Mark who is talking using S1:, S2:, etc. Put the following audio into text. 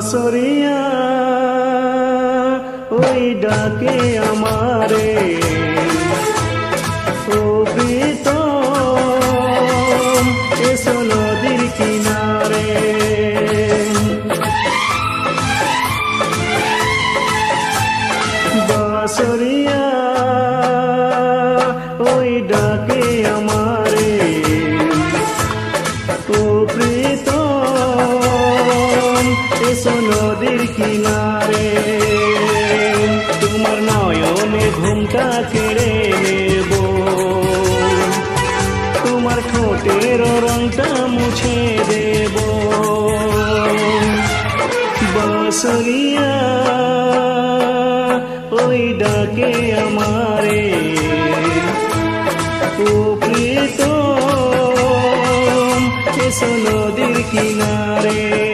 S1: বাঁশরিয়া ওই ডাকে আমারে, ও প্রীতম এসো নদীর কিনারে। বাঁশরিয়া ওই ডাকে আমারে, ও প্রীতম এসো নদীর কিনারে। তোমার নয়নে ঘুমটা কেড়ে নেব, তোমার ঠোঁটের রংটা মুছে দেব। বাঁশরিয়া ওই ডাকে আমারে, ও প্রীতম এসো নদীর কিনারে।